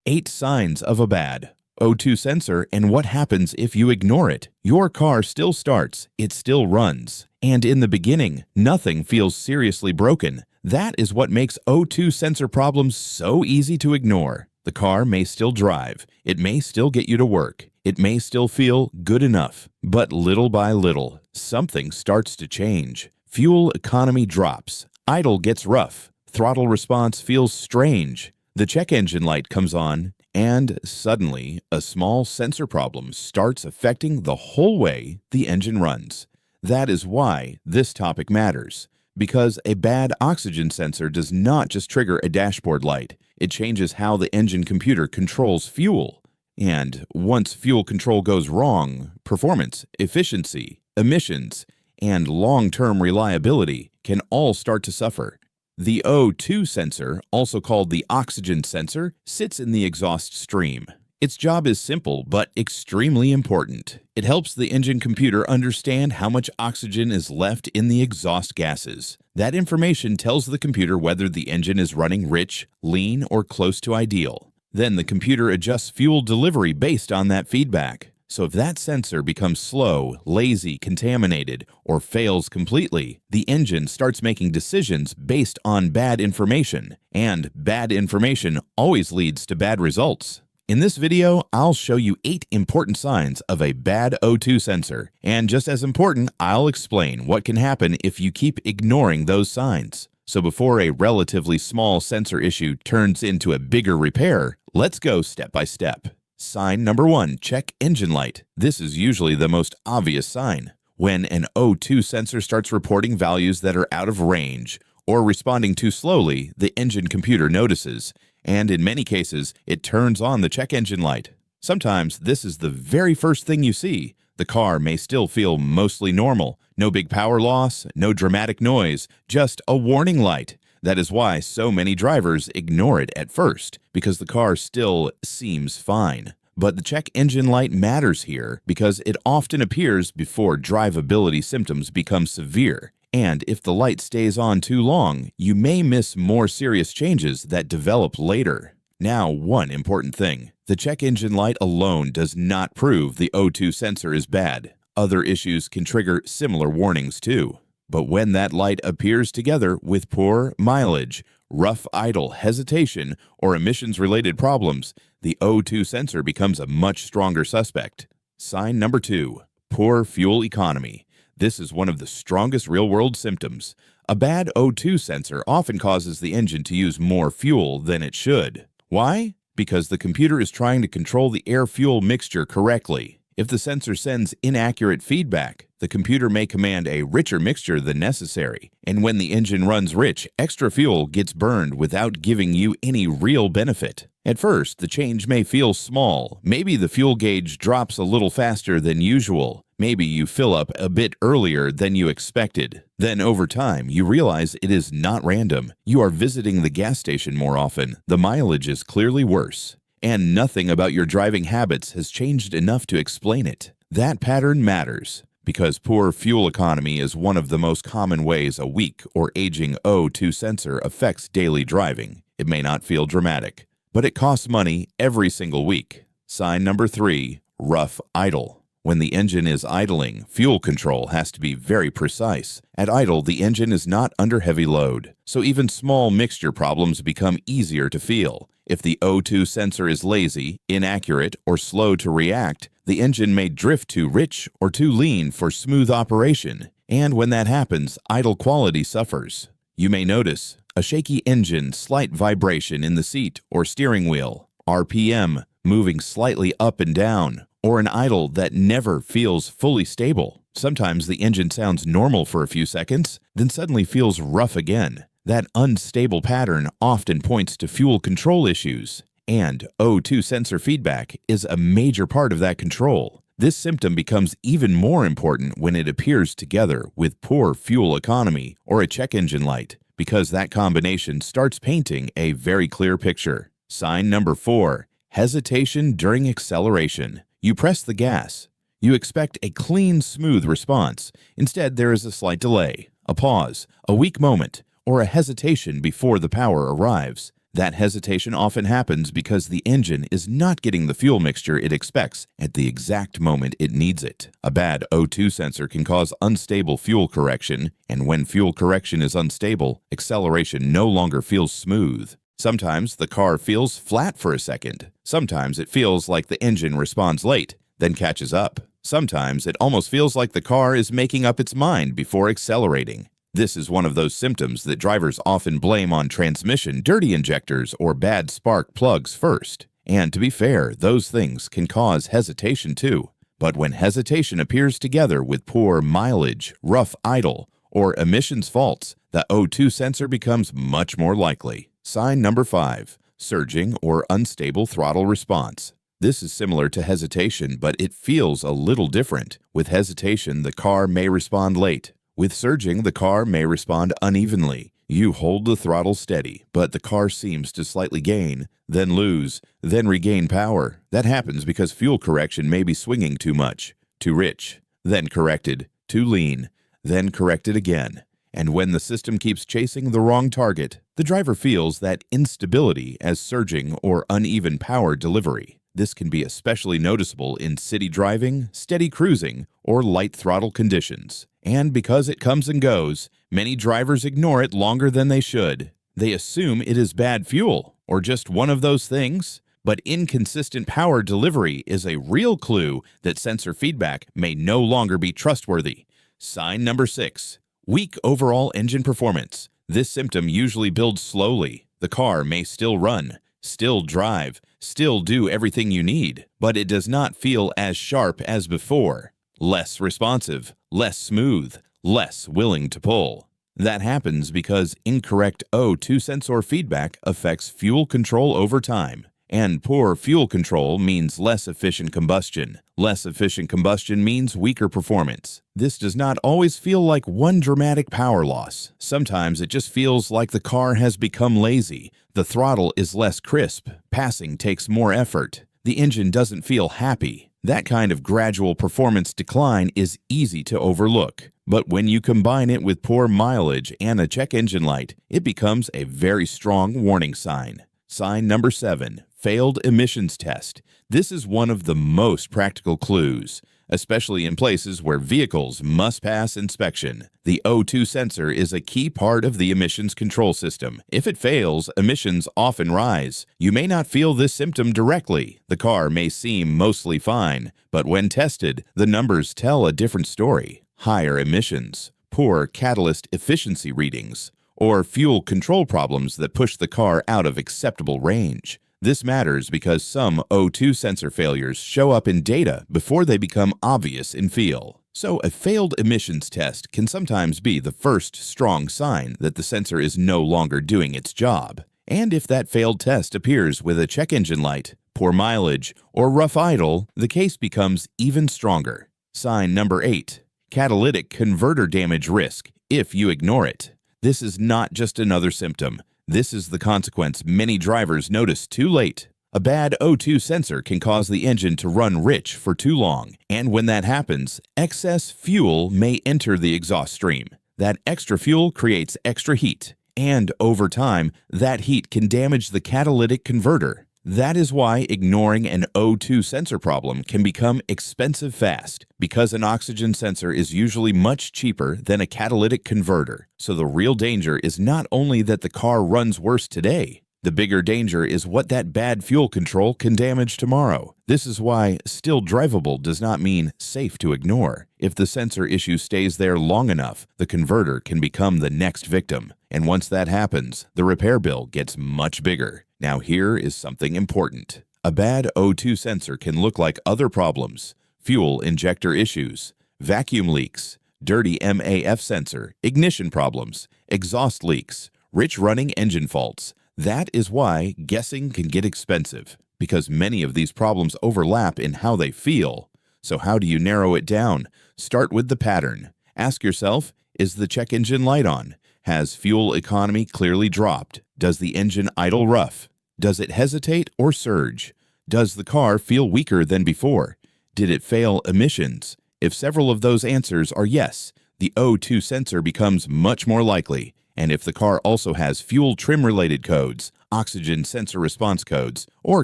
8 signs of a bad O2 sensor and what happens if you ignore it. Your car still starts, it still runs, and in the beginning, nothing feels seriously broken. That is what makes O2 sensor problems so easy to ignore. The car may still drive, it may still get you to work, it may still feel good enough, but little by little, something starts to change. Fuel economy drops, idle gets rough, throttle response feels strange, the check engine light comes on, and suddenly a small sensor problem starts affecting the whole way the engine runs. That is why this topic matters, because a bad oxygen sensor does not just trigger a dashboard light, it changes how the engine computer controls fuel. And once fuel control goes wrong, performance, efficiency, emissions, and long-term reliability can all start to suffer. The O2 sensor, also called the oxygen sensor, sits in the exhaust stream. Its job is simple but extremely important. It helps the engine computer understand how much oxygen is left in the exhaust gases. That information tells the computer whether the engine is running rich, lean, or close to ideal. Then the computer adjusts fuel delivery based on that feedback. So if that sensor becomes slow, lazy, contaminated, or fails completely, the engine starts making decisions based on bad information, and bad information always leads to bad results. In this video, I'll show you 8 important signs of a bad O2 sensor, and just as important, I'll explain what can happen if you keep ignoring those signs. So before a relatively small sensor issue turns into a bigger repair, let's go step by step. Sign number 1, check engine light. This is usually the most obvious sign. When an O2 sensor starts reporting values that are out of range or responding too slowly, the engine computer notices, and in many cases, it turns on the check engine light. Sometimes this is the very first thing you see. The car may still feel mostly normal, no big power loss, no dramatic noise, just a warning light. That is why so many drivers ignore it at first, because the car still seems fine. But the check engine light matters here because it often appears before drivability symptoms become severe. And if the light stays on too long, you may miss more serious changes that develop later. Now, one important thing. The check engine light alone does not prove the O2 sensor is bad. Other issues can trigger similar warnings too. But when that light appears together with poor mileage, rough idle, hesitation, or emissions-related problems, the O2 sensor becomes a much stronger suspect. Sign number 2, poor fuel economy. This is one of the strongest real-world symptoms. A bad O2 sensor often causes the engine to use more fuel than it should. Why? Because the computer is trying to control the air-fuel mixture correctly. If the sensor sends inaccurate feedback, the computer may command a richer mixture than necessary. And when the engine runs rich, extra fuel gets burned without giving you any real benefit. At first, the change may feel small. Maybe the fuel gauge drops a little faster than usual. Maybe you fill up a bit earlier than you expected. Then over time, you realize it is not random. You are visiting the gas station more often. The mileage is clearly worse. And nothing about your driving habits has changed enough to explain it. That pattern matters, because poor fuel economy is one of the most common ways a weak or aging O2 sensor affects daily driving. It may not feel dramatic, but it costs money every single week. Sign number 3, rough idle. When the engine is idling, fuel control has to be very precise. At idle, the engine is not under heavy load, so even small mixture problems become easier to feel. If the O2 sensor is lazy, inaccurate, or slow to react, the engine may drift too rich or too lean for smooth operation. And when that happens, idle quality suffers. You may notice a shaky engine, slight vibration in the seat or steering wheel, RPM moving slightly up and down, or an idle that never feels fully stable. Sometimes the engine sounds normal for a few seconds, then suddenly feels rough again. That unstable pattern often points to fuel control issues, and O2 sensor feedback is a major part of that control. This symptom becomes even more important when it appears together with poor fuel economy or a check engine light, because that combination starts painting a very clear picture. Sign number 4, hesitation during acceleration. You press the gas. You expect a clean, smooth response. Instead, there is a slight delay, a pause, a weak moment, or a hesitation before the power arrives. That hesitation often happens because the engine is not getting the fuel mixture it expects at the exact moment it needs it. A bad O2 sensor can cause unstable fuel correction, and when fuel correction is unstable, acceleration no longer feels smooth. Sometimes the car feels flat for a second. Sometimes it feels like the engine responds late, then catches up. Sometimes it almost feels like the car is making up its mind before accelerating. This is one of those symptoms that drivers often blame on transmission, dirty injectors, or bad spark plugs first. And to be fair, those things can cause hesitation too. But when hesitation appears together with poor mileage, rough idle, or emissions faults, the O2 sensor becomes much more likely. Sign number 5, surging or unstable throttle response. This is similar to hesitation, but it feels a little different. With hesitation, the car may respond late. With surging, the car may respond unevenly. You hold the throttle steady, but the car seems to slightly gain, then lose, then regain power. That happens because fuel correction may be swinging too much, too rich, then corrected, too lean, then corrected again. And when the system keeps chasing the wrong target, the driver feels that instability as surging or uneven power delivery. This can be especially noticeable in city driving, steady cruising, or light throttle conditions. And because it comes and goes, many drivers ignore it longer than they should. They assume it is bad fuel, or just one of those things. But inconsistent power delivery is a real clue that sensor feedback may no longer be trustworthy. Sign number 6, weak overall engine performance. This symptom usually builds slowly. The car may still run, still drive, still do everything you need, but it does not feel as sharp as before. Less responsive, less smooth, less willing to pull. That happens because incorrect O2 sensor feedback affects fuel control over time. And poor fuel control means less efficient combustion. Less efficient combustion means weaker performance. This does not always feel like one dramatic power loss. Sometimes it just feels like the car has become lazy. The throttle is less crisp. Passing takes more effort. The engine doesn't feel happy. That kind of gradual performance decline is easy to overlook. But when you combine it with poor mileage and a check engine light, it becomes a very strong warning sign. Sign number 7, failed emissions test. This is one of the most practical clues, especially in places where vehicles must pass inspection. The O2 sensor is a key part of the emissions control system. If it fails, emissions often rise. You may not feel this symptom directly. The car may seem mostly fine, but when tested, the numbers tell a different story. Higher emissions, poor catalyst efficiency readings, or fuel control problems that push the car out of acceptable range. This matters because some O2 sensor failures show up in data before they become obvious in feel. So a failed emissions test can sometimes be the first strong sign that the sensor is no longer doing its job. And if that failed test appears with a check engine light, poor mileage, or rough idle, the case becomes even stronger. Sign number 8, catalytic converter damage risk if you ignore it. This is not just another symptom. This is the consequence many drivers notice too late. A bad O2 sensor can cause the engine to run rich for too long, and when that happens, excess fuel may enter the exhaust stream. That extra fuel creates extra heat, and over time, that heat can damage the catalytic converter. That is why ignoring an O2 sensor problem can become expensive fast, because an oxygen sensor is usually much cheaper than a catalytic converter. So the real danger is not only that the car runs worse today. The bigger danger is what that bad fuel control can damage tomorrow. This is why still drivable does not mean safe to ignore. If the sensor issue stays there long enough, the converter can become the next victim. And once that happens, the repair bill gets much bigger. Now here is something important. A bad O2 sensor can look like other problems: fuel injector issues, vacuum leaks, dirty MAF sensor, ignition problems, exhaust leaks, rich running engine faults. That is why guessing can get expensive, because many of these problems overlap in how they feel. So how do you narrow it down? Start with the pattern. Ask yourself, is the check engine light on? Has fuel economy clearly dropped? Does the engine idle rough? Does it hesitate or surge? Does the car feel weaker than before? Did it fail emissions? If several of those answers are yes, the O2 sensor becomes much more likely. And if the car also has fuel trim-related codes, oxygen sensor response codes, or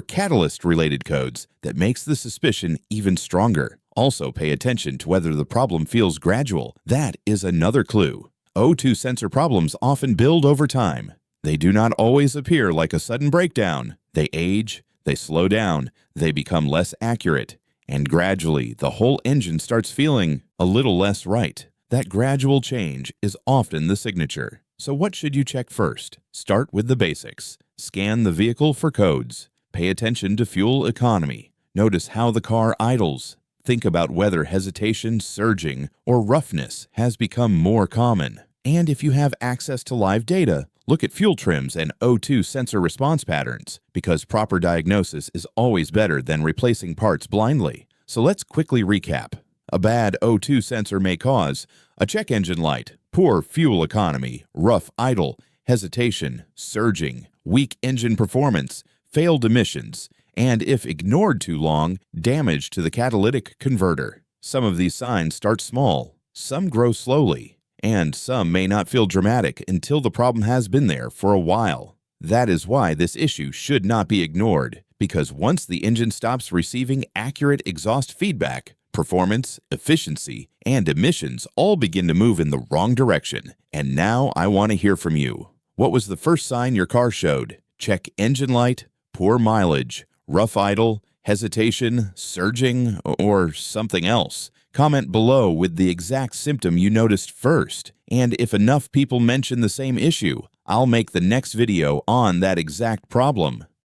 catalyst-related codes that makes the suspicion even stronger. Also pay attention to whether the problem feels gradual. That is another clue. O2 sensor problems often build over time. They do not always appear like a sudden breakdown. They age, they slow down, they become less accurate, and gradually the whole engine starts feeling a little less right. That gradual change is often the signature. So what should you check first? Start with the basics. Scan the vehicle for codes. Pay attention to fuel economy. Notice how the car idles. Think about whether hesitation, surging, or roughness has become more common. And if you have access to live data, look at fuel trims and O2 sensor response patterns, because proper diagnosis is always better than replacing parts blindly. So let's quickly recap. A bad O2 sensor may cause a check engine light, poor fuel economy, rough idle, hesitation, surging, weak engine performance, failed emissions, and if ignored too long, damage to the catalytic converter. Some of these signs start small, some grow slowly, and some may not feel dramatic until the problem has been there for a while. That is why this issue should not be ignored, because once the engine stops receiving accurate exhaust feedback, performance, efficiency, and emissions all begin to move in the wrong direction. And now I want to hear from you. What was the first sign your car showed? Check engine light, poor mileage, rough idle, hesitation, surging, or something else. Comment below with the exact symptom you noticed first. And if enough people mention the same issue, I'll make the next video on that exact problem.